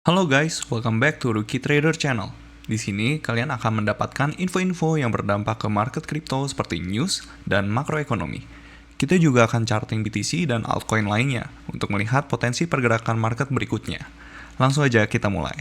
Halo guys, welcome back to Rookie Trader Channel. Di sini kalian akan mendapatkan info-info yang berdampak ke market kripto seperti news dan makroekonomi. Kita juga akan charting BTC dan altcoin lainnya untuk melihat potensi pergerakan market berikutnya. Langsung aja kita mulai.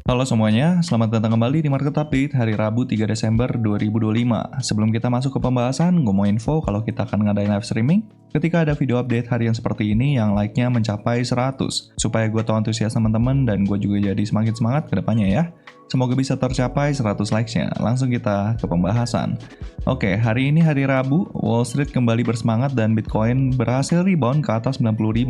Halo semuanya, selamat datang kembali di Market Update hari Rabu 3 Desember 2025. Sebelum kita masuk ke pembahasan, gue mau info kalau kita akan ngadain live streaming ketika ada video update harian seperti ini yang like-nya mencapai 100, supaya gue tahu antusias teman-teman dan gue juga jadi semakin semangat ke depannya ya. Semoga bisa tercapai 100 likes-nya. Langsung kita ke pembahasan. Oke, hari ini hari Rabu, Wall Street kembali bersemangat dan Bitcoin berhasil rebound ke atas 90.000.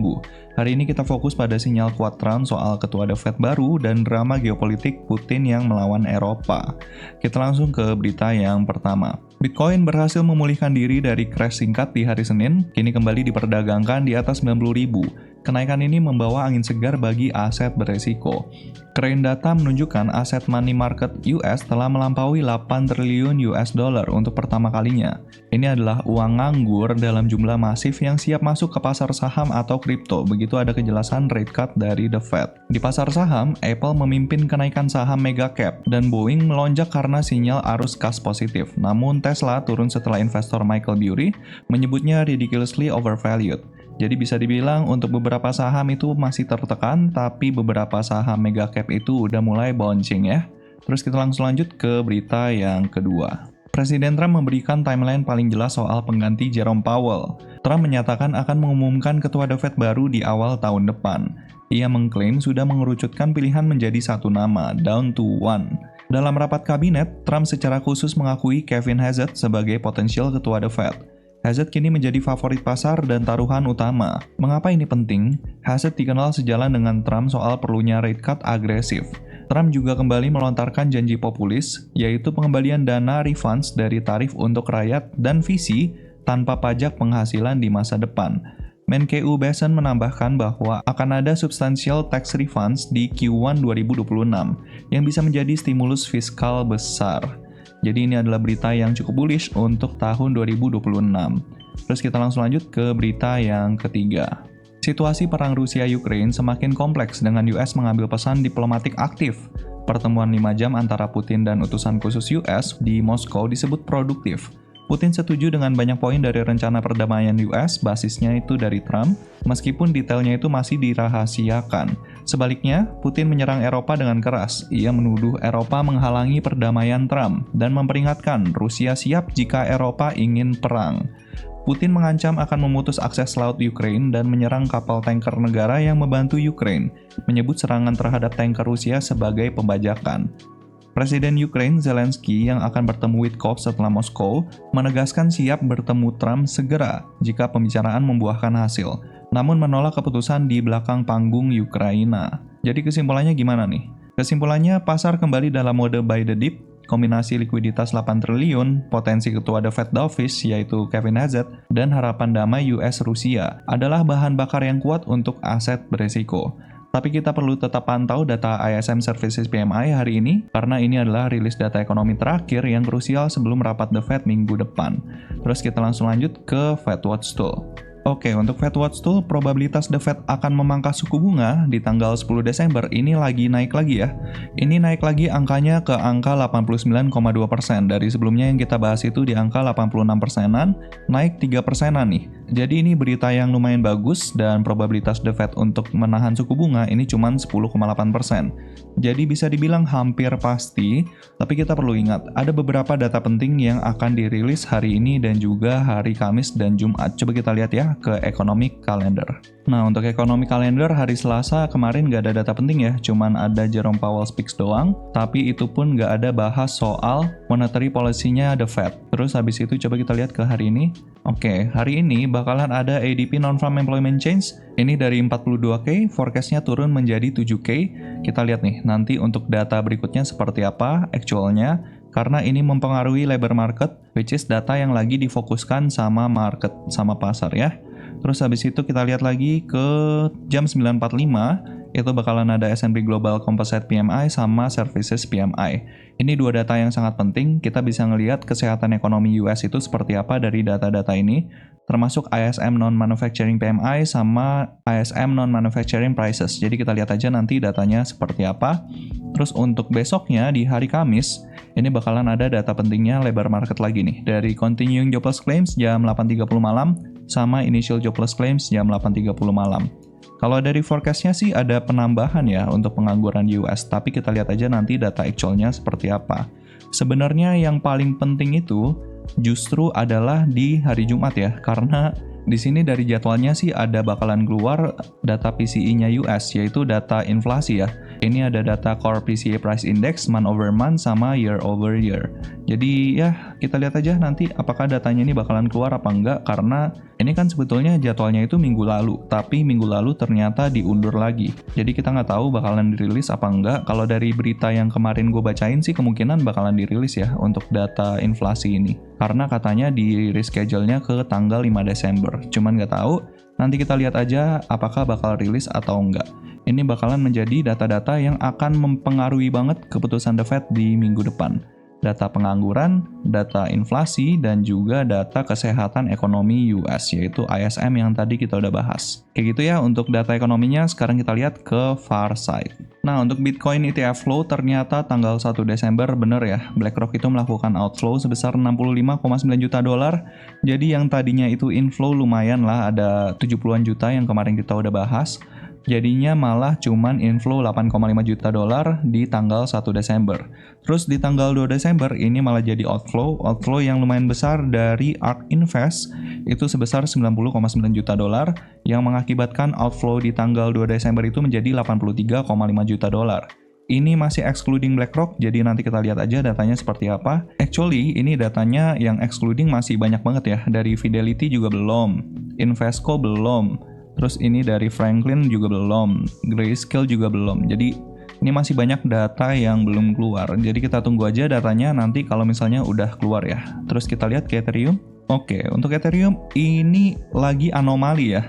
Hari ini kita fokus pada sinyal kuat Trump soal ketua The Fed baru dan drama geopolitik Putin yang melawan Eropa. Kita langsung ke berita yang pertama. Bitcoin berhasil memulihkan diri dari crash singkat di hari Senin, kini kembali diperdagangkan di atas 90.000. Kenaikan ini membawa angin segar bagi aset beresiko. Crane data menunjukkan aset money market US telah melampaui 8 triliun US dollar untuk pertama kalinya. Ini adalah uang nganggur dalam jumlah masif yang siap masuk ke pasar saham atau kripto, begitu ada kejelasan rate cut dari The Fed. Di pasar saham, Apple memimpin kenaikan saham mega cap, dan Boeing melonjak karena sinyal arus kas positif. Namun Tesla turun setelah investor Michael Burry menyebutnya ridiculously overvalued. Jadi bisa dibilang untuk beberapa saham itu masih tertekan, tapi beberapa saham mega cap itu udah mulai bouncing ya. Terus kita langsung lanjut ke berita yang kedua. Presiden Trump memberikan timeline paling jelas soal pengganti Jerome Powell. Trump menyatakan akan mengumumkan ketua The Fed baru di awal tahun depan. Ia mengklaim sudah mengerucutkan pilihan menjadi satu nama, down to one. Dalam rapat kabinet, Trump secara khusus mengakui Kevin Hassett sebagai potensial ketua The Fed. Hassett kini menjadi favorit pasar dan taruhan utama. Mengapa ini penting? Hassett dikenal sejalan dengan Trump soal perlunya rate cut agresif. Trump juga kembali melontarkan janji populis, yaitu pengembalian dana refunds dari tarif untuk rakyat dan visi tanpa pajak penghasilan di masa depan. Menku Bessen menambahkan bahwa akan ada substantial tax refunds di Q1 2026 yang bisa menjadi stimulus fiskal besar. Jadi ini adalah berita yang cukup bullish untuk tahun 2026. Terus kita langsung lanjut ke berita yang ketiga. Situasi perang Rusia-Ukraine semakin kompleks dengan US mengambil pesan diplomatik aktif. Pertemuan 5 jam antara Putin dan utusan khusus US di Moskow disebut produktif. Putin setuju dengan banyak poin dari rencana perdamaian US, basisnya itu dari Trump, meskipun detailnya itu masih dirahasiakan. Sebaliknya, Putin menyerang Eropa dengan keras. Ia menuduh Eropa menghalangi perdamaian Trump dan memperingatkan Rusia siap jika Eropa ingin perang. Putin mengancam akan memutus akses laut Ukraine dan menyerang kapal tanker negara yang membantu Ukraine, menyebut serangan terhadap tanker Rusia sebagai pembajakan. Presiden Ukraine Zelensky yang akan bertemu Witkoff setelah Moskow menegaskan siap bertemu Trump segera jika pembicaraan membuahkan hasil, namun menolak keputusan di belakang panggung Ukraina. Jadi kesimpulannya gimana nih? Kesimpulannya pasar kembali dalam mode buy the dip, kombinasi likuiditas 8 triliun, potensi ketua The Fed Office yaitu Kevin Hassett, dan harapan damai US-Rusia adalah bahan bakar yang kuat untuk aset beresiko. Tapi kita perlu tetap pantau data ISM Services PMI hari ini, karena ini adalah rilis data ekonomi terakhir yang krusial sebelum rapat The Fed minggu depan. Terus kita langsung lanjut ke FedWatch Tool. Oke, untuk FedWatch Tool, probabilitas The Fed akan memangkas suku bunga di tanggal 10 Desember ini lagi naik lagi ya. Ini naik lagi angkanya ke angka 89,2%. Dari sebelumnya yang kita bahas itu di angka 86%-an, naik 3%-an nih. Jadi ini berita yang lumayan bagus dan probabilitas The Fed untuk menahan suku bunga ini cuma 10,8%. Jadi bisa dibilang hampir pasti, tapi kita perlu ingat, ada beberapa data penting yang akan dirilis hari ini dan juga hari Kamis dan Jumat. Coba kita lihat ya ke economic calendar. Nah, untuk economic calendar hari Selasa kemarin nggak ada data penting ya, cuman ada Jerome Powell speaks doang, tapi itu pun nggak ada bahas soal monetary policy-nya The Fed. Terus habis itu coba kita lihat ke hari ini. Oke, hari ini bakalan ada ADP Non-Farm Employment Change. Ini dari 42K, forecast-nya turun menjadi 7K. Kita lihat nih, nanti untuk data berikutnya seperti apa actualnya, karena ini mempengaruhi labor market, which is data yang lagi difokuskan sama market, sama pasar ya. Terus habis itu kita lihat lagi ke jam 9.45, itu bakalan ada S&P Global Composite PMI sama Services PMI. Ini dua data yang sangat penting, kita bisa ngelihat kesehatan ekonomi US itu seperti apa dari data-data ini. termasuk ISM Non-Manufacturing PMI sama ISM Non-Manufacturing Prices. Jadi kita lihat aja nanti datanya seperti apa. Terus untuk besoknya di hari Kamis, ini bakalan ada data pentingnya labor market lagi nih. Dari Continuing Jobless Claims jam 8.30 malam, sama Initial Jobless Claims jam 8.30 malam. Kalau dari forecast-nya sih ada penambahan ya untuk pengangguran US, tapi kita lihat aja nanti data actual-nya seperti apa. Sebenarnya yang paling penting itu justru adalah di hari Jumat ya, karena di sini dari jadwalnya sih ada bakalan keluar data PCE-nya US, yaitu data inflasi ya. Ini ada data Core PCE Price Index month over month sama year over year. Jadi ya kita lihat aja nanti apakah datanya ini bakalan keluar apa enggak, karena ini kan sebetulnya jadwalnya itu minggu lalu, tapi minggu lalu ternyata diundur lagi. Jadi kita nggak tahu bakalan dirilis apa enggak. Kalau dari berita yang kemarin gue bacain sih kemungkinan bakalan dirilis ya untuk data inflasi ini. Karena katanya di reschedule-nya ke tanggal 5 Desember. Cuman nggak tahu, nanti kita lihat aja apakah bakal rilis atau enggak. Ini bakalan menjadi data-data yang akan mempengaruhi banget keputusan The Fed di minggu depan. Data pengangguran, data inflasi, dan juga data kesehatan ekonomi US, yaitu ISM yang tadi kita udah bahas. Kayak gitu ya untuk data ekonominya, sekarang kita lihat ke far side. Nah, untuk Bitcoin ETF flow ternyata tanggal 1 Desember bener ya, BlackRock itu melakukan outflow sebesar 65,9 juta dolar. Jadi yang tadinya itu inflow lumayan lah, ada 70-an juta yang kemarin kita udah bahas. Jadinya malah cuman inflow 8,5 juta dolar di tanggal 1 Desember. Terus di tanggal 2 Desember ini malah jadi outflow yang lumayan besar dari ARK Invest itu sebesar 90,9 juta dolar yang mengakibatkan outflow di tanggal 2 Desember itu menjadi 83,5 juta dolar. Ini masih excluding BlackRock, jadi nanti kita lihat aja datanya seperti apa. Actually, ini datanya yang excluding masih banyak banget ya. Dari Fidelity juga belum, Invesco belum, terus ini dari Franklin juga belum, Grayscale juga belum. Jadi ini masih banyak data yang belum keluar. Jadi kita tunggu aja datanya nanti kalau misalnya udah keluar ya. Terus kita lihat ke Ethereum. Oke, untuk Ethereum ini lagi anomali ya.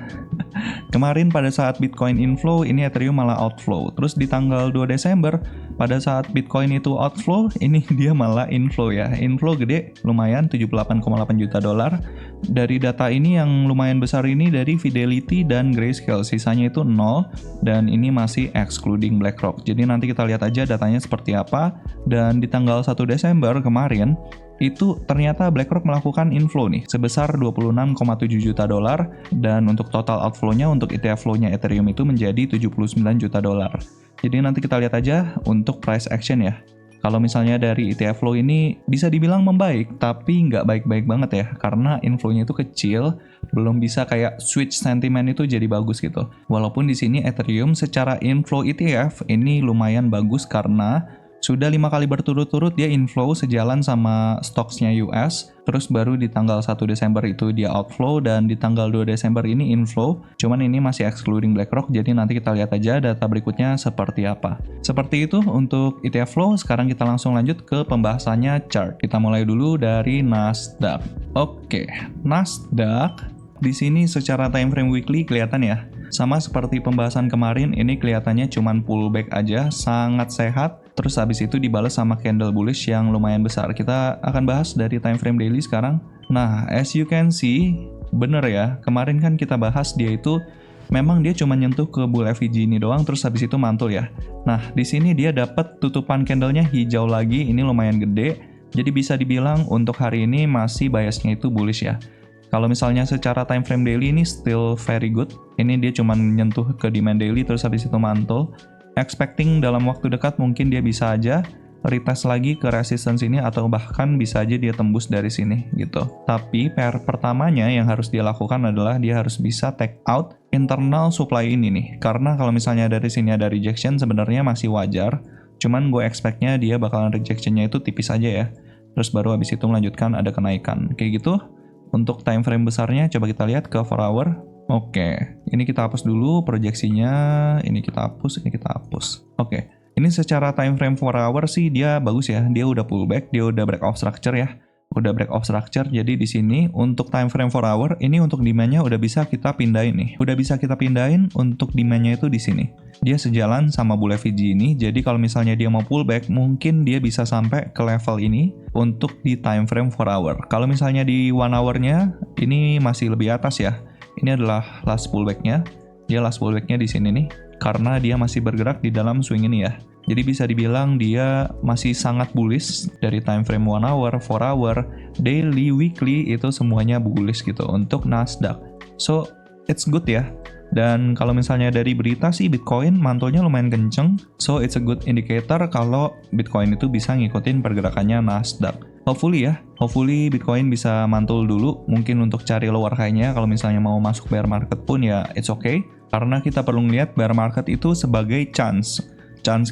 Kemarin pada saat Bitcoin inflow, ini Ethereum malah outflow. Terus di tanggal 2 Desember, pada saat Bitcoin itu outflow, ini dia malah inflow ya. Inflow gede, lumayan 78,8 juta dolar. Dari data ini yang lumayan besar ini dari Fidelity dan Grayscale, sisanya itu 0, dan ini masih excluding BlackRock. Jadi nanti kita lihat aja datanya seperti apa. Dan di tanggal 1 Desember kemarin, itu ternyata BlackRock melakukan inflow nih sebesar 26,7 juta dolar, dan untuk total outflow-nya untuk ETF flow-nya Ethereum itu menjadi 79 juta dolar. Jadi nanti kita lihat aja untuk price action ya. Kalau misalnya dari ETF flow ini bisa dibilang membaik, tapi nggak baik-baik banget ya, karena inflow-nya itu kecil, belum bisa kayak switch sentiment itu jadi bagus gitu. Walaupun di sini Ethereum secara inflow ETF ini lumayan bagus karena sudah 5 kali berturut-turut dia inflow sejalan sama stocks-nya US, terus baru di tanggal 1 Desember itu dia outflow, dan di tanggal 2 Desember ini inflow, cuman ini masih excluding BlackRock, jadi nanti kita lihat aja data berikutnya seperti apa. Seperti itu untuk ETF flow, sekarang kita langsung lanjut ke pembahasannya chart. Kita mulai dulu dari Nasdaq. Oke, Nasdaq di sini secara time frame weekly kelihatan ya, sama seperti pembahasan kemarin, ini kelihatannya cuman pullback aja, sangat sehat. Terus habis itu dibalas sama candle bullish yang lumayan besar. Kita akan bahas dari time frame daily sekarang. Nah, as you can see, bener ya, kemarin kan kita bahas dia itu memang dia cuma nyentuh ke bull FVG ini doang, terus habis itu mantul ya. Nah, di sini dia dapat tutupan candlenya hijau lagi, ini lumayan gede. Jadi bisa dibilang untuk hari ini masih biasnya itu bullish ya. Kalau misalnya secara time frame daily ini still very good. Ini dia cuma nyentuh ke demand daily terus habis itu mantul. Expecting dalam waktu dekat mungkin dia bisa aja retest lagi ke resistance ini atau bahkan bisa aja dia tembus dari sini gitu. Tapi PR pertamanya yang harus dia lakukan adalah dia harus bisa take out internal supply ini nih. Karena kalau misalnya dari sini ada rejection sebenarnya masih wajar. Cuman gue expect-nya dia bakalan rejection-nya itu tipis aja ya. Terus baru habis itu melanjutkan ada kenaikan. Kayak gitu. Untuk time frame besarnya coba kita lihat ke 4 hour. Oke, ini kita hapus dulu proyeksinya, ini kita hapus. Oke, ini secara time frame 4 hour sih dia bagus ya, dia udah pullback, dia udah breakout structure ya. udah break of structure. Jadi di sini untuk time frame 4 hour ini untuk demand-nya udah bisa kita pindahin nih. Udah bisa kita pindahin untuk demand-nya itu di sini. Dia sejalan sama Bull FVG ini. Jadi kalau misalnya dia mau pullback, mungkin dia bisa sampai ke level ini untuk di time frame 4 hour. Kalau misalnya di 1 hour-nya ini masih lebih atas ya. Ini adalah last pullback-nya. Dia last pullback-nya di sini nih. Karena dia masih bergerak di dalam swing ini ya. Jadi bisa dibilang dia masih sangat bullish dari time frame 1 hour, 4 hour, daily, weekly, itu semuanya bullish gitu untuk Nasdaq. So, it's good ya. Dan kalau misalnya dari berita sih Bitcoin mantulnya lumayan kenceng. So, it's a good indicator kalau Bitcoin itu bisa ngikutin pergerakannya Nasdaq. Hopefully Bitcoin bisa mantul dulu. Mungkin untuk cari lower high-nya kalau misalnya mau masuk bear market pun ya it's okay. Karena kita perlu ngeliat bear market itu sebagai chance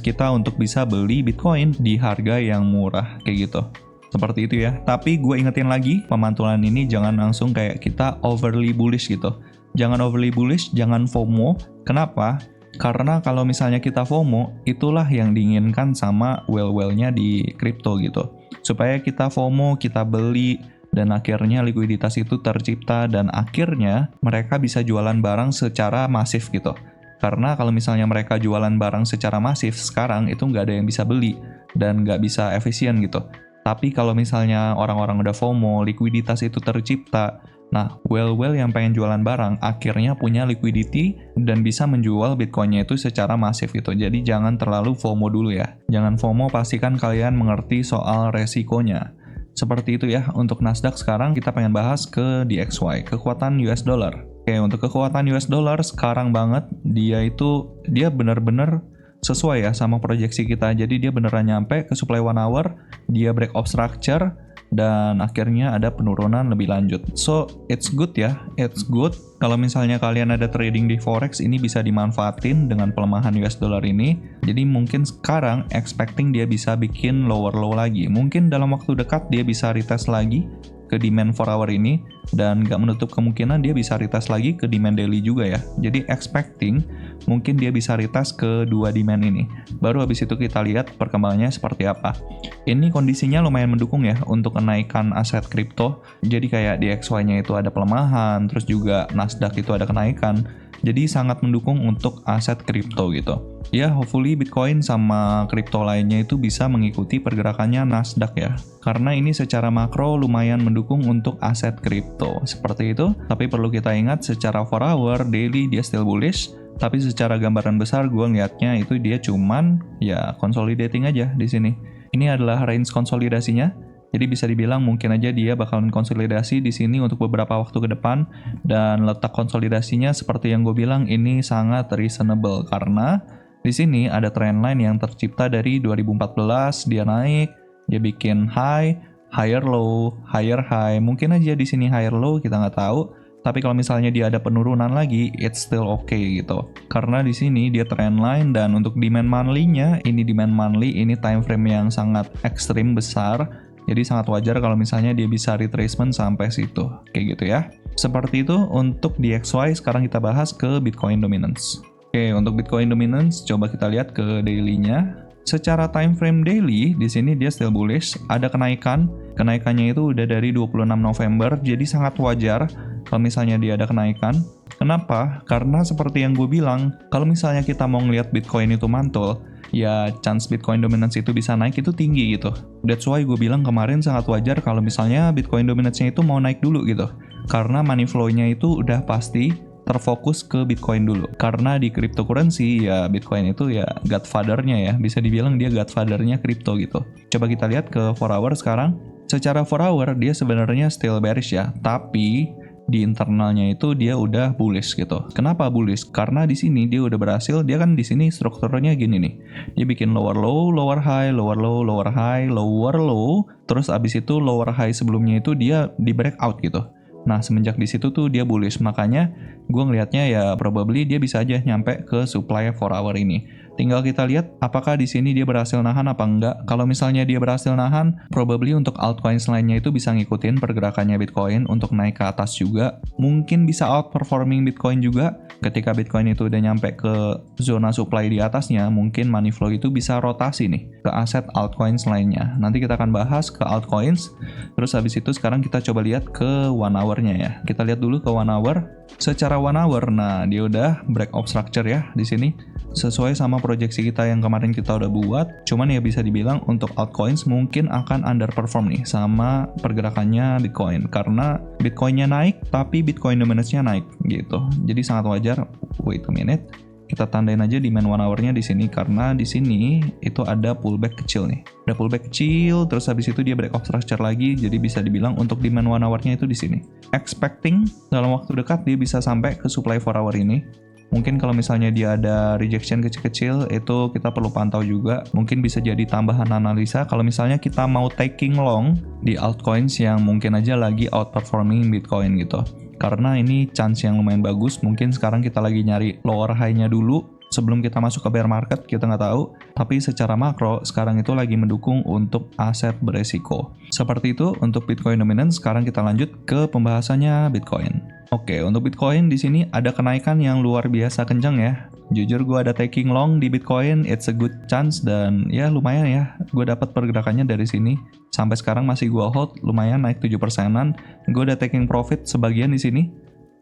kita untuk bisa beli Bitcoin di harga yang murah kayak gitu. Seperti itu ya. Tapi gue ingetin lagi, pemantulan ini jangan langsung kayak kita overly bullish gitu. Jangan overly bullish, jangan FOMO. Kenapa? Karena kalau misalnya kita FOMO, itulah yang diinginkan sama whale-whale-nya di kripto gitu. Supaya kita FOMO, kita beli, dan akhirnya likuiditas itu tercipta dan akhirnya mereka bisa jualan barang secara masif gitu. Karena kalau misalnya mereka jualan barang secara masif, sekarang itu nggak ada yang bisa beli dan nggak bisa efisien gitu. Tapi kalau misalnya orang-orang udah FOMO, likuiditas itu tercipta, nah whale-whale yang pengen jualan barang akhirnya punya liquidity dan bisa menjual Bitcoin-nya itu secara masif gitu. Jadi jangan terlalu FOMO dulu ya. Jangan FOMO, pastikan kalian mengerti soal resikonya. Seperti itu ya, untuk Nasdaq sekarang kita pengen bahas ke DXY, kekuatan US dollar. Oke, untuk kekuatan US dollar sekarang banget, dia benar-benar sesuai ya sama proyeksi kita. Jadi dia beneran nyampe ke supply 1 hour, dia break of structure, dan akhirnya ada penurunan lebih lanjut. So, it's good ya, it's good. Kalau misalnya kalian ada trading di Forex, ini bisa dimanfaatin dengan pelemahan US dollar ini. Jadi mungkin sekarang expecting dia bisa bikin lower low lagi. Mungkin dalam waktu dekat dia bisa retest lagi ke demand 4 hour ini, dan nggak menutup kemungkinan dia bisa retest lagi ke demand daily juga ya. Jadi expecting mungkin dia bisa retest ke 2 demand ini. Baru habis itu kita lihat perkembangannya seperti apa. Ini kondisinya lumayan mendukung ya untuk kenaikan aset kripto. Jadi kayak DXY-nya itu ada pelemahan, terus juga Nasdaq itu ada kenaikan. Jadi sangat mendukung untuk aset kripto gitu. Ya, hopefully Bitcoin sama kripto lainnya itu bisa mengikuti pergerakannya Nasdaq ya. Karena ini secara makro lumayan mendukung untuk aset kripto. Seperti itu, tapi perlu kita ingat secara 4 hour, daily dia still bullish. Tapi secara gambaran besar gue ngeliatnya itu dia cuman ya consolidating aja di sini. Ini adalah range konsolidasinya. Jadi bisa dibilang mungkin aja dia bakalan konsolidasi di sini untuk beberapa waktu ke depan, dan letak konsolidasinya seperti yang gue bilang ini sangat reasonable karena di sini ada trendline yang tercipta dari 2014, dia naik, dia bikin high, higher low, higher high, mungkin aja di sini higher low kita nggak tahu. Tapi kalau misalnya dia ada penurunan lagi, it's still okay gitu. Karena di sini dia trendline, dan untuk demand monthly-nya, ini demand monthly, ini time frame yang sangat ekstrim besar. Jadi sangat wajar kalau misalnya dia bisa retracement sampai situ. Kayak gitu ya. Seperti itu untuk DXY. Sekarang kita bahas ke Bitcoin Dominance. Oke, untuk Bitcoin Dominance coba kita lihat ke daily-nya. Secara time frame daily, di sini dia still bullish, ada kenaikan. Kenaikannya itu udah dari 26 November, jadi sangat wajar kalau misalnya dia ada kenaikan. Kenapa? Karena seperti yang gue bilang, kalau misalnya kita mau ngelihat Bitcoin itu mantul, ya chance Bitcoin dominance itu bisa naik itu tinggi gitu. That's why gue bilang kemarin sangat wajar kalau misalnya Bitcoin dominance-nya itu mau naik dulu gitu. Karena money flow-nya itu udah pasti terfokus ke Bitcoin dulu. Karena di cryptocurrency ya Bitcoin itu ya godfather-nya ya. Bisa dibilang dia godfather-nya kripto gitu. Coba kita lihat ke 4 hour sekarang. Secara 4 hour dia sebenarnya still bearish ya. Tapi di internalnya itu dia udah bullish gitu. Kenapa bullish? Karena di sini dia udah berhasil, dia kan di sini strukturnya gini nih. Dia bikin lower low, lower high, lower low, lower high, lower low, terus abis itu lower high sebelumnya itu dia di breakout gitu. Nah, semenjak di situ tuh dia bullish, makanya gue ngelihatnya ya probably dia bisa aja nyampe ke supply 4 hour ini. Tinggal kita lihat apakah di sini dia berhasil nahan apa enggak. Kalau misalnya dia berhasil nahan, probably untuk altcoins lainnya itu bisa ngikutin pergerakannya Bitcoin untuk naik ke atas juga. Mungkin bisa outperforming Bitcoin juga. Ketika Bitcoin itu udah nyampe ke zona supply di atasnya, mungkin money flow itu bisa rotasi nih ke aset altcoins lainnya. Nanti kita akan bahas ke altcoins. Terus habis itu sekarang kita coba lihat ke 1 hour-nya ya. Kita lihat dulu ke 1 hour. Secara 1 hour, nah dia udah break of structure ya di sini. Sesuai sama proyeksi kita yang kemarin kita udah buat, cuman ya bisa dibilang untuk altcoins mungkin akan underperform nih sama pergerakannya Bitcoin, karena Bitcoinnya naik tapi Bitcoin dominance-nya naik gitu. Jadi sangat wajar. Wait a minute, kita tandain aja demand 1 hour-nya di sini, karena di sini itu ada pullback kecil nih. Ada pullback kecil, terus habis itu dia break of structure lagi, jadi bisa dibilang untuk demand 1 hour-nya itu di sini. Expecting dalam waktu dekat dia bisa sampai ke supply 4 hour ini. Mungkin kalau misalnya dia ada rejection kecil-kecil, itu kita perlu pantau juga. Mungkin bisa jadi tambahan analisa kalau misalnya kita mau taking long di altcoins yang mungkin aja lagi outperforming Bitcoin gitu. Karena ini chance yang lumayan bagus, mungkin sekarang kita lagi nyari lower high-nya dulu sebelum kita masuk ke bear market, kita nggak tahu. Tapi secara makro, sekarang itu lagi mendukung untuk aset beresiko. Seperti itu untuk Bitcoin dominance. Sekarang kita lanjut ke pembahasannya Bitcoin. Oke, untuk Bitcoin di sini ada kenaikan yang luar biasa kencang ya. Jujur gue ada taking long di Bitcoin, it's a good chance, dan ya lumayan ya. Gue dapat pergerakannya dari sini. Sampai sekarang masih gue hold, lumayan naik 7%-an. Gue udah taking profit sebagian di sini.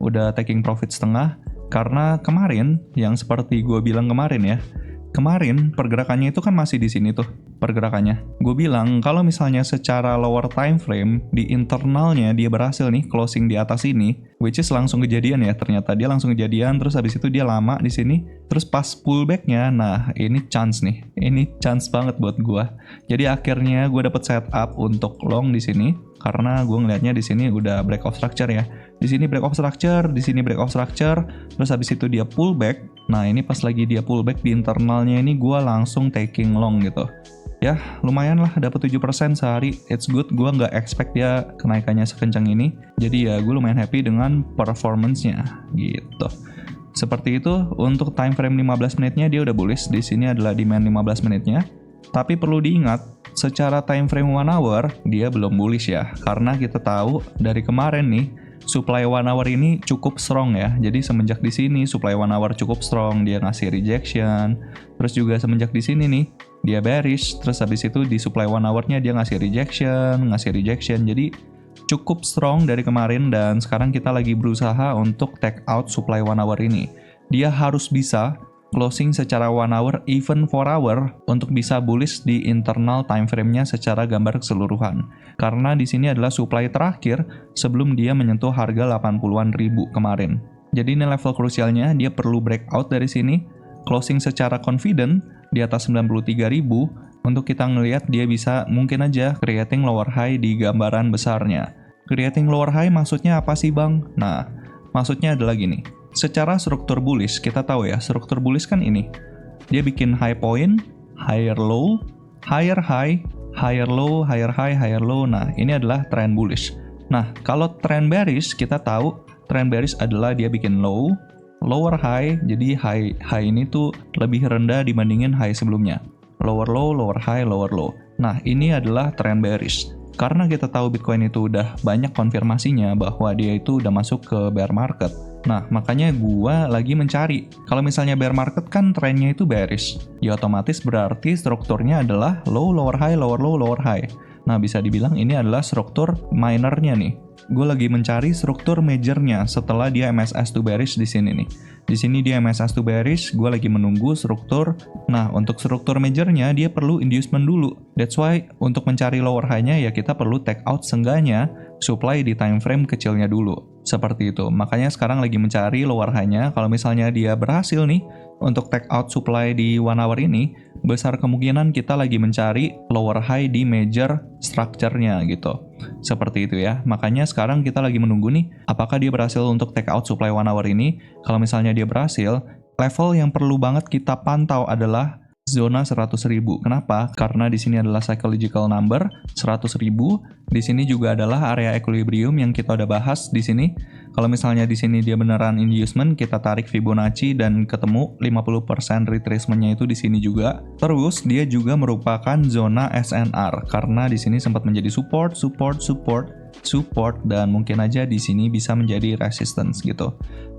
Udah taking profit setengah. Karena kemarin, yang seperti gue bilang kemarin ya, kemarin pergerakannya itu kan masih di sini tuh pergerakannya. Gue bilang kalau misalnya secara lower time frame di internalnya dia berhasil nih closing di atas ini, which is langsung kejadian ya, ternyata dia langsung kejadian. Terus habis itu dia lama di sini, terus pas pullbacknya, nah ini chance nih, ini chance banget buat gue. Jadi akhirnya gue dapet setup untuk long di sini karena gue ngelihatnya di sini udah break of structure ya. Di sini break of structure, di sini break of structure, terus habis itu dia pullback. Nah ini pas lagi dia pullback di internalnya ini gue langsung taking long gitu. Ya lumayan lah, dapat 7% sehari, it's good. Gue nggak expect dia kenaikannya sekencang ini, jadi ya gue lumayan happy dengan performance-nya gitu. Seperti itu. Untuk time frame 15 menitnya dia udah bullish. Di sini adalah demand 15 menitnya. Tapi perlu diingat, secara time frame 1 hour dia belum bullish ya, karena kita tahu dari kemarin nih supply 1 hour ini cukup strong ya. Jadi semenjak di sini supply 1 hour cukup strong, dia ngasih rejection. Terus juga semenjak di sini nih dia bearish, terus habis itu di supply 1 hour-nya dia ngasih rejection. Jadi cukup strong dari kemarin, dan sekarang kita lagi berusaha untuk take out supply 1 hour ini. Dia harus bisa closing secara 1 hour, even 4 hour untuk bisa bullish di internal time frame-nya secara gambar keseluruhan. Karena di sini adalah supply terakhir sebelum dia menyentuh harga 80-an ribu kemarin. Jadi ini level krusialnya, dia perlu breakout dari sini, closing secara confident di atas 93.000 untuk kita ngelihat dia bisa mungkin aja creating lower high di gambaran besarnya. Creating lower high maksudnya apa sih bang? Nah, maksudnya adalah gini. Secara struktur bullish, kita tahu ya, struktur bullish kan ini. Dia bikin high point, higher low, higher high, higher low, higher high, higher low. Nah, ini adalah trend bullish. Nah, kalau trend bearish, kita tahu trend bearish adalah dia bikin low, lower high, jadi high ini tuh lebih rendah dibandingin high sebelumnya. Lower low, lower high, lower low. Nah, ini adalah trend bearish. Karena kita tahu Bitcoin itu udah banyak konfirmasinya bahwa dia itu udah masuk ke bear market. Nah, makanya gua lagi mencari. Kalau misalnya bear market kan trennya itu bearish. Ya otomatis berarti strukturnya adalah low, lower high, lower low, lower high. Nah, bisa dibilang ini adalah struktur minornya nih. Gue lagi mencari struktur majornya setelah dia MSS2 bearish di sini nih. Di sini dia MSS2 bearish, gue lagi menunggu struktur. Nah, untuk struktur majornya dia perlu inducement dulu. That's why untuk mencari lower high-nya ya kita perlu take out seenggaknya supply di time frame kecilnya dulu. Seperti itu. Makanya sekarang lagi mencari lower high-nya. Kalau misalnya dia berhasil nih untuk take out supply di 1 hour ini, besar kemungkinan kita lagi mencari lower high di major structure-nya gitu. Seperti itu ya. Makanya sekarang kita lagi menunggu nih, apakah dia berhasil untuk take out supply 1 hour ini. Kalau misalnya dia berhasil, level yang perlu banget kita pantau adalah zona 100.000. Kenapa? Karena di sini adalah psychological number 100.000. Di sini juga adalah area equilibrium yang kita udah bahas di sini. Kalau misalnya di sini dia beneran inducement, kita tarik Fibonacci dan ketemu 50% retracement-nya itu di sini juga. Terus dia juga merupakan zona SNR karena di sini sempat menjadi support dan mungkin aja di sini bisa menjadi resistance gitu.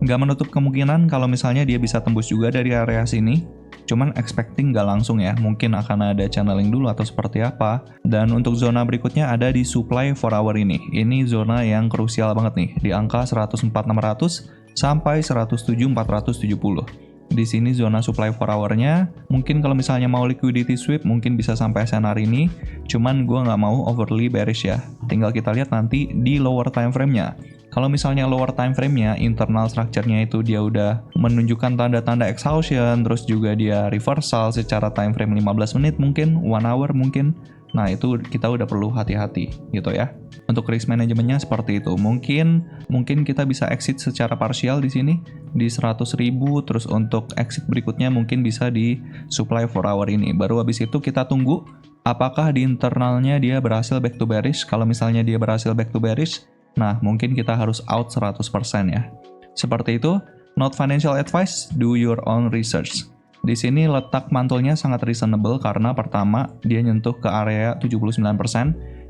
Nggak menutup kemungkinan kalau misalnya dia bisa tembus juga dari area sini. Cuman expecting nggak langsung ya, mungkin akan ada channeling dulu atau seperti apa. Dan untuk zona berikutnya ada di supply 4 hour ini. Ini zona yang krusial banget nih, di angka 104.600 sampai 107.470. Di sini zona supply 4 hour-nya, mungkin kalau misalnya mau liquidity sweep mungkin bisa sampai SNR ini, cuman gue nggak mau overly bearish ya. Tinggal kita lihat nanti di lower time frame-nya. Kalau misalnya lower time frame-nya, internal structure-nya itu dia udah menunjukkan tanda-tanda exhaustion, terus juga dia reversal secara time frame 15 menit mungkin, 1 hour mungkin. Nah, itu kita udah perlu hati-hati gitu ya. Untuk risk management-nya seperti itu. Mungkin kita bisa exit secara parsial di sini di 100.000, terus untuk exit berikutnya mungkin bisa di supply 4 hour ini. Baru habis itu kita tunggu apakah di internalnya dia berhasil back to bearish. Kalau misalnya dia berhasil back to bearish, nah mungkin kita harus out 100% ya. Seperti itu, not financial advice, do your own research. Di sini letak mantulnya sangat reasonable karena pertama dia nyentuh ke area 79%.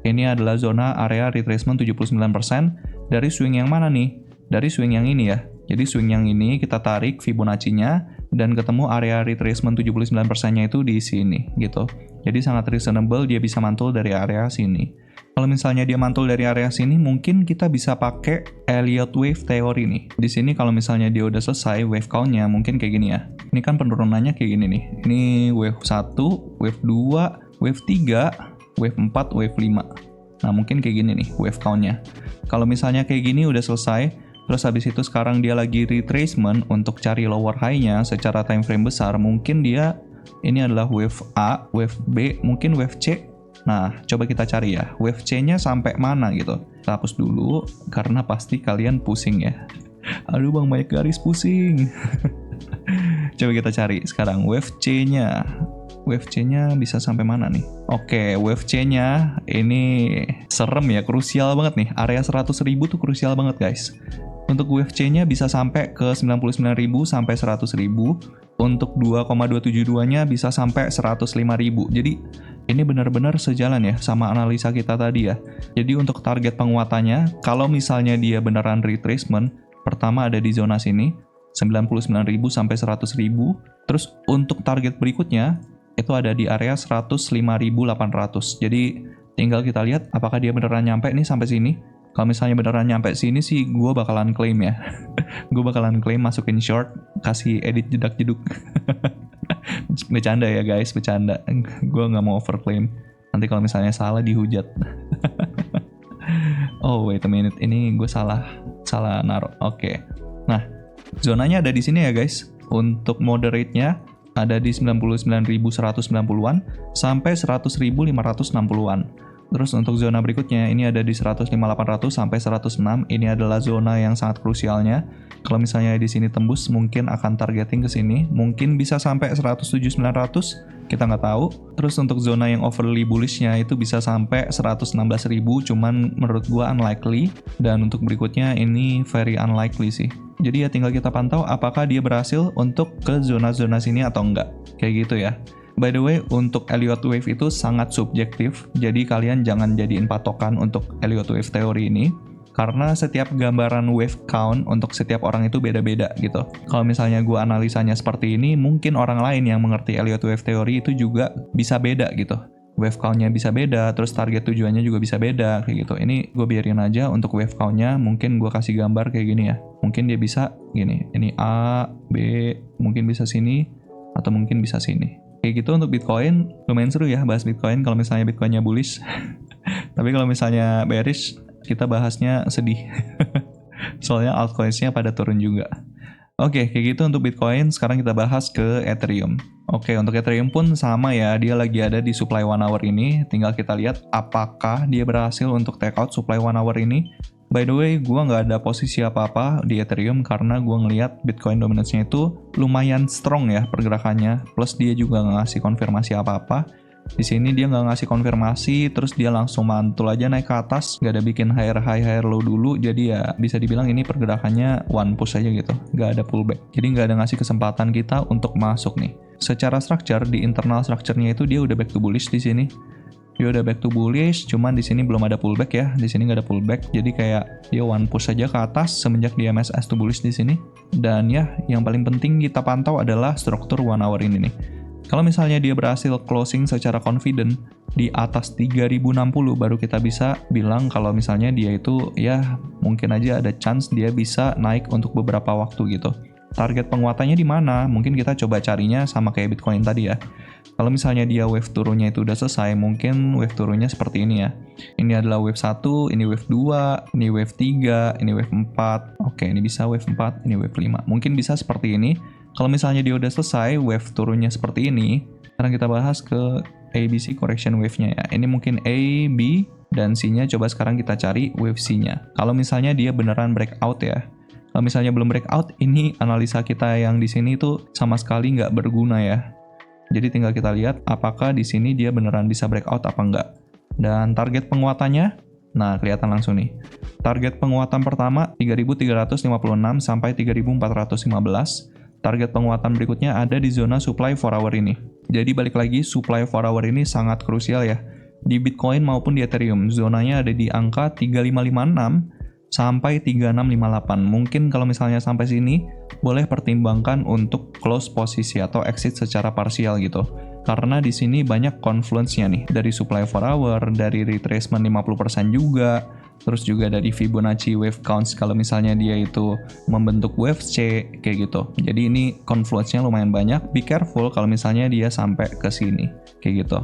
Ini adalah zona area retracement 79%. Dari swing yang mana nih? Dari swing yang ini ya. Jadi swing yang ini kita tarik Fibonacci-nya dan ketemu area retracement 79%-nya itu di sini gitu. Jadi sangat reasonable dia bisa mantul dari area sini. Kalau misalnya dia mantul dari area sini, mungkin kita bisa pakai Elliott Wave Theory nih. Di sini kalau misalnya dia udah selesai wave count-nya mungkin kayak gini ya. Ini kan penurunannya kayak gini nih. Ini wave 1, wave 2, wave 3, wave 4, wave 5. Nah mungkin kayak gini nih wave count-nya. Kalau misalnya kayak gini udah selesai, terus habis itu sekarang dia lagi retracement untuk cari lower high-nya secara time frame besar, mungkin dia ini adalah wave A, wave B, mungkin wave C. Nah, coba kita cari ya, wave C-nya sampai mana gitu. Kita hapus dulu, karena pasti kalian pusing ya. Aduh bang, banyak garis pusing. Coba kita cari sekarang, wave C-nya. Wave C-nya bisa sampai mana nih? Oke, wave C-nya ini serem ya, krusial banget nih. Area 100.000 tuh krusial banget guys. Untuk wave C-nya bisa sampai ke 99.000 sampai 100.000. Untuk 2,272-nya bisa sampai 105.000. Jadi ini benar-benar sejalan ya sama analisa kita tadi ya. Jadi untuk target penguatannya, kalau misalnya dia beneran retracement, pertama ada di zona sini, 99.000 sampai 100.000. Terus untuk target berikutnya, itu ada di area 105.800. Jadi tinggal kita lihat apakah dia beneran nyampe nih sampai sini. Kalau misalnya beneran nyampe sini sih gue bakalan claim ya. Gue bakalan claim masukin short, kasih edit jedak-jeduk. Bercanda ya guys, bercanda. Gue nggak mau overclaim. Nanti kalau misalnya salah dihujat. Oh wait a minute, ini gue salah naruh. Oke. Nah, zonanya ada di sini ya guys. Untuk moderate-nya ada di 99.190-an sampai 100.560-an. Terus untuk zona berikutnya ini ada di 105.800 sampai 106. Ini adalah zona yang sangat krusialnya. Kalau misalnya di sini tembus mungkin akan targeting ke sini, mungkin bisa sampai 107.900, kita nggak tahu. Terus untuk zona yang overly bullish-nya itu bisa sampai 116.000, cuman menurut gua unlikely. Dan untuk berikutnya ini very unlikely sih. Jadi ya tinggal kita pantau apakah dia berhasil untuk ke zona-zona sini atau enggak. Kayak gitu ya. By the way, untuk Elliott Wave itu sangat subjektif, jadi kalian jangan jadiin patokan untuk Elliott Wave teori ini, karena setiap gambaran wave count untuk setiap orang itu beda-beda gitu. Kalau misalnya gue analisanya seperti ini, mungkin orang lain yang mengerti Elliott Wave teori itu juga bisa beda gitu. Wave count-nya bisa beda, terus target tujuannya juga bisa beda, kayak gitu. Ini gue biarin aja untuk wave count-nya, mungkin gue kasih gambar kayak gini ya. Mungkin dia bisa gini, ini A, B, mungkin bisa sini, atau mungkin bisa sini. Kayak gitu untuk Bitcoin, lumayan seru ya bahas Bitcoin kalau misalnya Bitcoinnya bullish. Tapi kalau misalnya bearish, kita bahasnya sedih. Soalnya altcoins-nya pada turun juga. Oke, kayak gitu untuk Bitcoin. Sekarang kita bahas ke Ethereum. Oke, untuk Ethereum pun sama ya. Dia lagi ada di supply 1 hour ini. Tinggal kita lihat apakah dia berhasil untuk take out supply 1 hour ini. By the way, gue nggak ada posisi apa-apa di Ethereum karena gue ngelihat Bitcoin dominance-nya itu lumayan strong ya pergerakannya. Plus dia juga nggak ngasih konfirmasi apa-apa. Di sini dia nggak ngasih konfirmasi, terus dia langsung mantul aja naik ke atas, nggak ada bikin higher high, higher low dulu, jadi ya bisa dibilang ini pergerakannya one push aja gitu, nggak ada pullback. Jadi nggak ada ngasih kesempatan kita untuk masuk nih. Secara structure, di internal structure-nya itu dia udah back to bullish di sini. Dia udah back to bullish, cuman di sini belum ada pullback ya. Di sini nggak ada pullback, jadi kayak dia one push aja ke atas semenjak dia MSS to bullish di sini. Dan ya, yang paling penting kita pantau adalah struktur 1 hour ini nih. Kalau misalnya dia berhasil closing secara confident di atas 3060, baru kita bisa bilang kalau misalnya dia itu ya mungkin aja ada chance dia bisa naik untuk beberapa waktu gitu. Target penguatannya di mana? Mungkin kita coba carinya sama kayak Bitcoin tadi ya. Kalau misalnya dia wave turunnya itu udah selesai, mungkin wave turunnya seperti ini ya. Ini adalah wave 1, ini wave 2, ini wave 3, ini wave 4. Oke, ini bisa wave 4, ini wave 5. Mungkin bisa seperti ini. Kalau misalnya dia udah selesai, wave turunnya seperti ini, sekarang kita bahas ke ABC correction wave-nya ya. Ini mungkin A, B, dan C-nya coba sekarang kita cari wave C-nya. Kalau misalnya dia beneran breakout ya. Kalau misalnya belum breakout, ini analisa kita yang di sini itu sama sekali nggak berguna ya. Jadi tinggal kita lihat apakah di sini dia beneran bisa breakout apa enggak. Dan target penguatannya, nah kelihatan langsung nih. Target penguatan pertama 3.356 sampai 3.415. Target penguatan berikutnya ada di zona supply 4 hour ini. Jadi balik lagi, supply 4 hour ini sangat krusial ya. Di Bitcoin maupun di Ethereum, zonanya ada di angka 3556 sampai 3658. Mungkin kalau misalnya sampai sini, boleh pertimbangkan untuk close posisi atau exit secara parsial gitu. Karena di sini banyak confluence-nya nih. Dari supply 4 hour, dari retracement 50% juga, terus juga dari Fibonacci wave counts kalau misalnya dia itu membentuk wave C kayak gitu. Jadi ini confluence-nya lumayan banyak. Be careful kalau misalnya dia sampai ke sini kayak gitu.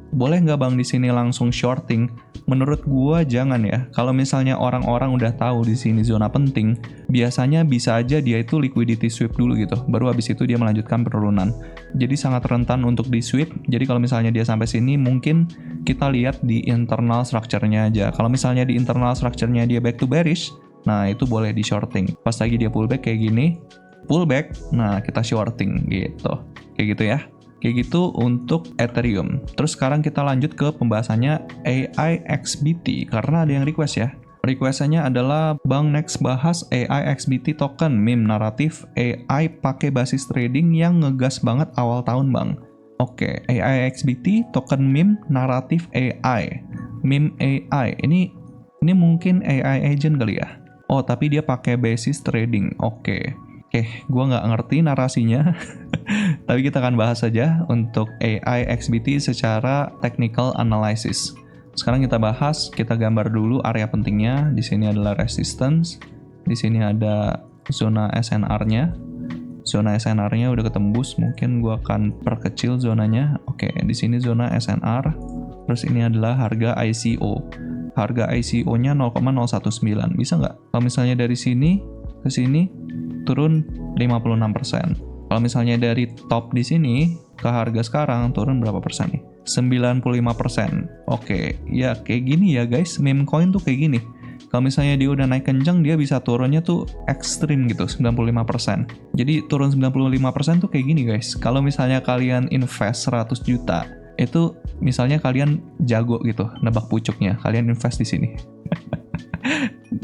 Boleh nggak bang di sini langsung shorting? Menurut gua jangan ya. Kalau misalnya orang-orang udah tahu di sini zona penting, biasanya bisa aja dia itu liquidity sweep dulu gitu. Baru habis itu dia melanjutkan penurunan. Jadi sangat rentan untuk di sweep. Jadi kalau misalnya dia sampai sini, mungkin kita lihat di internal structure-nya aja. Kalau misalnya di internal structure-nya dia back to bearish, nah itu boleh di shorting. Pas lagi dia pullback kayak gini, pullback, nah kita shorting gitu. Kayak gitu ya. Kayak gitu untuk Ethereum. Terus sekarang kita lanjut ke pembahasannya AIXBT, karena ada yang request ya. Requestannya adalah Bang next bahas AIXBT token meme naratif AI pakai basis trading yang ngegas banget awal tahun bang. Oke, AIXBT token meme naratif AI. Meme AI, ini mungkin AI agent kali ya? Oh, tapi dia pakai basis trading, oke. Oke, gue nggak ngerti narasinya, tapi kita akan bahas saja untuk AIXBT secara technical analysis. Sekarang kita bahas, kita gambar dulu area pentingnya. Di sini adalah resistance, di sini ada zona SNR-nya. Zona SNR-nya udah ketembus, mungkin gue akan perkecil zonanya. Oke, di sini zona SNR, terus ini adalah harga ICO. Harga ICO-nya 0,019, bisa nggak? Kalau misalnya dari sini ke sini, turun 56%. Kalau misalnya dari top di sini ke harga sekarang turun berapa persen nih? 95%. Oke, ya kayak gini ya guys, meme coin tuh kayak gini. Kalau misalnya dia udah naik kenceng, dia bisa turunnya tuh ekstrim gitu, 95%. Jadi turun 95% tuh kayak gini guys. Kalau misalnya kalian invest 100 juta, itu misalnya kalian jago gitu, nebak pucuknya, kalian invest di sini.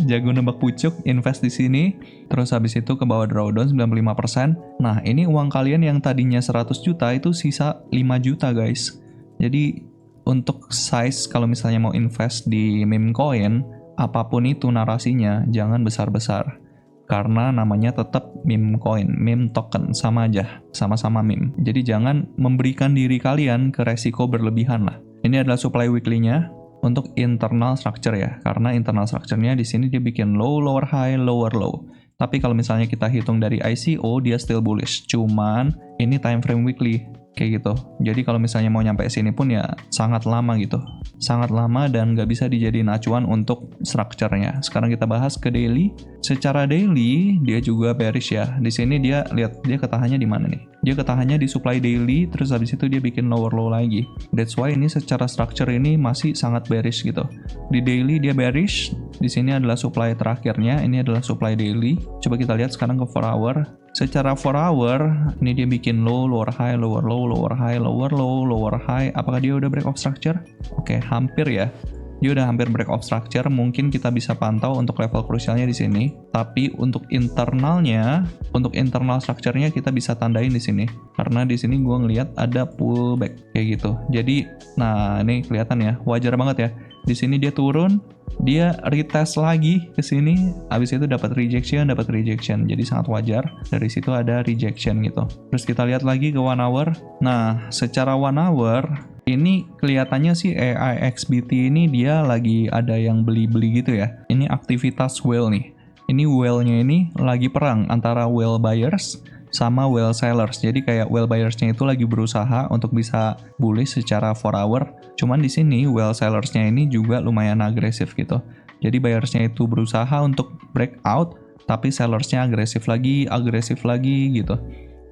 Jago nebak pucuk, invest di sini, terus habis itu ke bawah drawdown 95%. Nah, ini uang kalian yang tadinya 100 juta itu sisa 5 juta, guys. Jadi, untuk size kalau misalnya mau invest di meme coin, apapun itu narasinya, jangan besar-besar. Karena namanya tetap meme coin, meme token, sama aja, sama-sama meme. Jadi jangan memberikan diri kalian ke resiko berlebihan lah. Ini adalah supply weekly-nya. Untuk internal structure ya, karena internal structure-nya di sini dia bikin low, lower high, lower low. Tapi kalau misalnya kita hitung dari ICO, dia still bullish. Cuman ini time frame weekly kayak gitu. Jadi kalau misalnya mau nyampe sini pun ya sangat lama gitu. Sangat lama dan nggak bisa dijadiin acuan untuk structure-nya. Sekarang kita bahas ke daily. Secara daily dia juga bearish ya. Di sini dia lihat dia ketahannya di mana nih? Dia ketahannya di supply daily, terus habis itu dia bikin lower low lagi. That's why ini secara structure ini masih sangat bearish gitu. Di daily dia bearish. Di sini adalah supply terakhirnya. Ini adalah supply daily. Coba kita lihat sekarang ke 4 hour. Secara 4 hour, ini dia bikin low, lower high, lower low, lower high, lower low, lower high. Apakah dia udah break of structure? Oke, hampir ya. Dia udah hampir break of structure. Mungkin kita bisa pantau untuk level krusialnya di sini. Tapi untuk internalnya, untuk internal structure-nya kita bisa tandain di sini. Karena di sini gue ngelihat ada pullback kayak gitu. Jadi, nah ini kelihatan ya, wajar banget ya. Di sini dia turun, dia retest lagi ke sini, habis itu dapat rejection. Jadi sangat wajar. Dari situ ada rejection gitu. Terus kita lihat lagi ke 1 hour. Nah, secara 1 hour ini kelihatannya sih AIXBT ini dia lagi ada yang beli-beli gitu ya. Ini aktivitas whale nih. Ini whale-nya ini lagi perang antara whale buyers sama whale sellers. Jadi kayak whale buyers-nya itu lagi berusaha untuk bisa bullish secara 4 hour. Cuman di sini whale sellers-nya ini juga lumayan agresif gitu. Jadi buyers-nya itu berusaha untuk breakout, tapi sellers-nya agresif lagi gitu.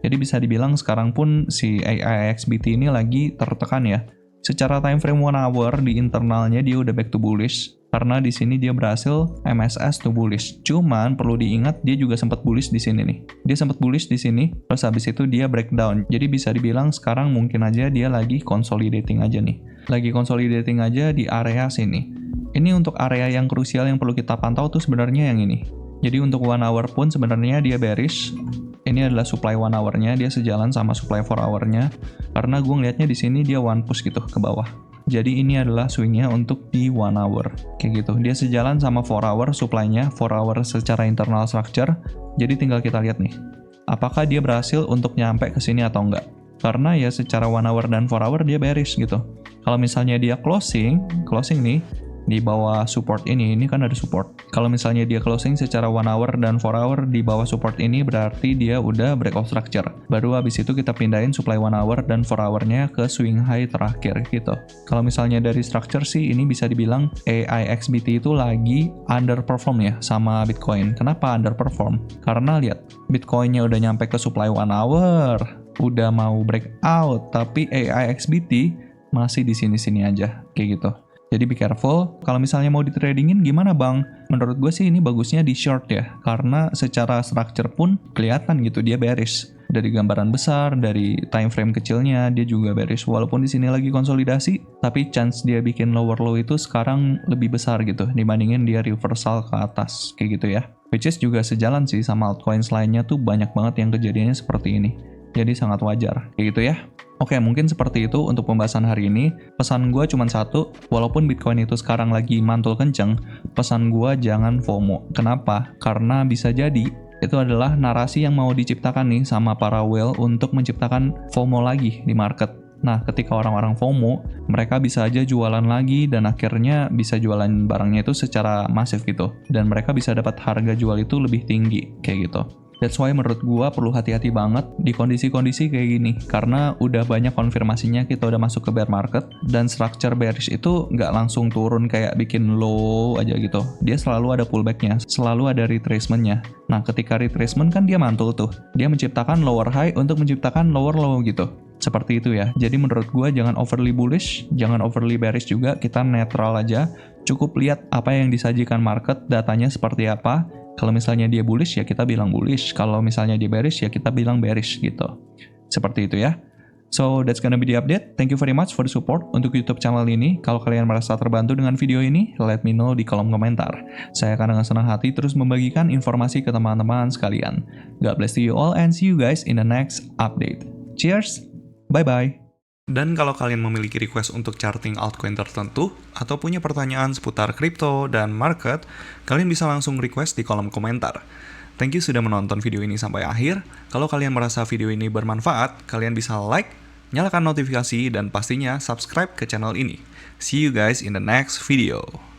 Jadi bisa dibilang sekarang pun si AIXBT ini lagi tertekan ya. Secara time frame 1 hour di internalnya dia udah back to bullish. Karena di sini dia berhasil MSS to bullish. Cuman perlu diingat dia juga sempat bullish di sini nih. Dia sempat bullish di sini, terus habis itu dia breakdown. Jadi bisa dibilang sekarang mungkin aja dia lagi consolidating aja nih. Lagi consolidating aja di area sini. Ini untuk area yang krusial yang perlu kita pantau tuh sebenarnya yang ini. Jadi untuk 1 hour pun sebenarnya dia bearish. Ini adalah supply 1 hour-nya, dia sejalan sama supply 4 hour-nya. Karena gue ngeliatnya di sini dia one push gitu ke bawah. Jadi ini adalah swing-nya untuk di 1 hour. Kayak gitu. Dia sejalan sama 4 hour supply-nya, 4 hour secara internal structure. Jadi tinggal kita lihat nih. Apakah dia berhasil untuk nyampe ke sini atau enggak? Karena ya secara 1 hour dan 4 hour dia bearish gitu. Kalau misalnya dia closing nih, di bawah support ini kan ada support. Kalau misalnya dia closing secara 1 hour dan 4 hour di bawah support ini berarti dia udah break of structure. Baru habis itu kita pindahin supply 1 hour dan 4 hour-nya ke swing high terakhir gitu. Kalau misalnya dari structure sih ini bisa dibilang AIXBT itu lagi underperform ya sama Bitcoin. Kenapa underperform? Karena lihat, Bitcoin-nya udah nyampe ke supply 1 hour, udah mau breakout, tapi AIXBT masih di sini-sini aja kayak gitu. Jadi be careful, kalau misalnya mau ditradingin gimana bang? Menurut gue sih ini bagusnya di short ya, karena secara structure pun kelihatan gitu dia bearish. Dari gambaran besar, dari time frame kecilnya dia juga bearish. Walaupun di sini lagi konsolidasi, tapi chance dia bikin lower low itu sekarang lebih besar gitu dibandingin dia reversal ke atas kayak gitu ya. Which is juga sejalan sih sama altcoins lainnya tuh banyak banget yang kejadiannya seperti ini. Jadi sangat wajar kayak gitu ya. Oke, mungkin seperti itu untuk pembahasan hari ini. Pesan gue cuma satu, walaupun Bitcoin itu sekarang lagi mantul kenceng, pesan gue jangan FOMO. Kenapa? Karena bisa jadi itu adalah narasi yang mau diciptakan nih sama para whale untuk menciptakan FOMO lagi di market. Nah, ketika orang-orang FOMO, mereka bisa aja jualan lagi dan akhirnya bisa jualan barangnya itu secara masif gitu. Dan mereka bisa dapat harga jual itu lebih tinggi, kayak gitu. That's why menurut gua perlu hati-hati banget di kondisi-kondisi kayak gini. Karena udah banyak konfirmasinya kita udah masuk ke bear market. Dan structure bearish itu nggak langsung turun kayak bikin low aja gitu. Dia selalu ada pullbacknya, selalu ada retracement-nya. Nah, ketika retracement kan dia mantul tuh. Dia menciptakan lower high untuk menciptakan lower low gitu. Seperti itu ya. Jadi menurut gua jangan overly bullish, jangan overly bearish juga. Kita netral aja. Cukup lihat apa yang disajikan market, datanya seperti apa. Kalau misalnya dia bullish, ya kita bilang bullish. Kalau misalnya dia bearish, ya kita bilang bearish gitu. Seperti itu ya. So, that's gonna be the update. Thank you very much for the support untuk YouTube channel ini. Kalau kalian merasa terbantu dengan video ini, let me know di kolom komentar. Saya akan dengan senang hati terus membagikan informasi ke teman-teman sekalian. God bless to you all and see you guys in the next update. Cheers! Bye-bye! Dan kalau kalian memiliki request untuk charting altcoin tertentu, atau punya pertanyaan seputar kripto dan market, kalian bisa langsung request di kolom komentar. Thank you sudah menonton video ini sampai akhir. Kalau kalian merasa video ini bermanfaat, kalian bisa like, nyalakan notifikasi, dan pastinya subscribe ke channel ini. See you guys in the next video.